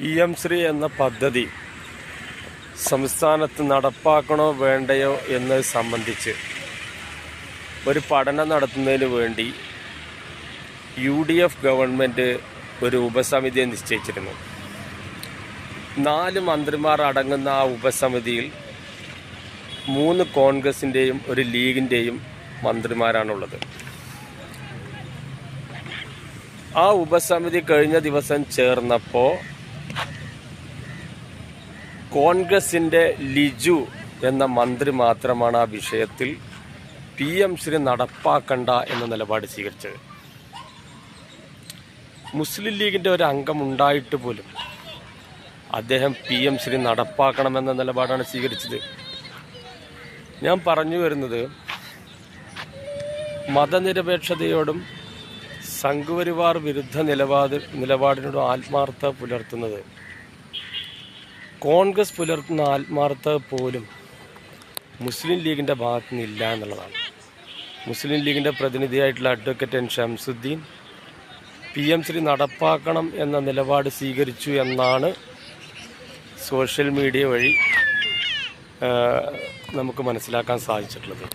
PM Shri എന്ന പദ്ധതി സംസ്ഥാനത്ത് നടപ്പാക്കണോ വേണ്ടയോ എന്നത് സംബന്ധിച്ച് ഒരു പഠനം നടത്തുന്നതിന് വേണ്ടി UDF ഗവൺമെൻറ് ഒരു ഉപസമിതിയെ നിശ്ചയിച്ചിരുന്നു. 4 മന്ത്രിമാർ അടങ്ങുന്ന ആ ഉപസമിതിയിൽ 3 കോൺഗ്രസിൻ്റെയും 1 ലീഗിൻ്റെയും മന്ത്രിമാരാണുള്ളത്. ആ ഉപസമിതി കഴിഞ്ഞ ദിവസം ചേർന്നപ്പോൾ കോൺഗ്രസിൻ്റെ ലിജു എന്ന മന്ത്രി മാത്രമാണ് ആ വിഷയത്തിൽ PM ശ്രീ നടപ്പാക്കണ്ട എന്ന നിലപാട് സ്വീകരിച്ചത്. മുസ്ലിം ലീഗിൻ്റെ ഒരു അംഗം ഉണ്ടായിട്ട് പോലും അദ്ദേഹം PM ശ്രീ നടപ്പാക്കണമെന്ന നിലപാടാണ് സ്വീകരിച്ചത്. ഞാൻ പറഞ്ഞു വരുന്നത്, മതനിരപേക്ഷതയോടും സംഘപരിവാർ വിരുദ്ധ നിലപാടിനോടും ആത്മാർത്ഥത പുലർത്തുന്നത്, കോൺഗ്രസ് പുലർത്തുന്ന ആത്മാർത്ഥത പോലും മുസ്ലിം ലീഗിൻ്റെ ഭാഗത്തു നിന്നില്ല എന്നുള്ളതാണ്. മുസ്ലിം ലീഗിൻ്റെ പ്രതിനിധിയായിട്ടുള്ള advocate N Shamsuddin PM Shri നടപ്പാക്കണം എന്ന നിലപാട് സ്വീകരിച്ചു എന്നാണ് സോഷ്യൽ മീഡിയ വഴി നമുക്ക് മനസ്സിലാക്കാൻ സാധിച്ചിട്ടുള്ളത്.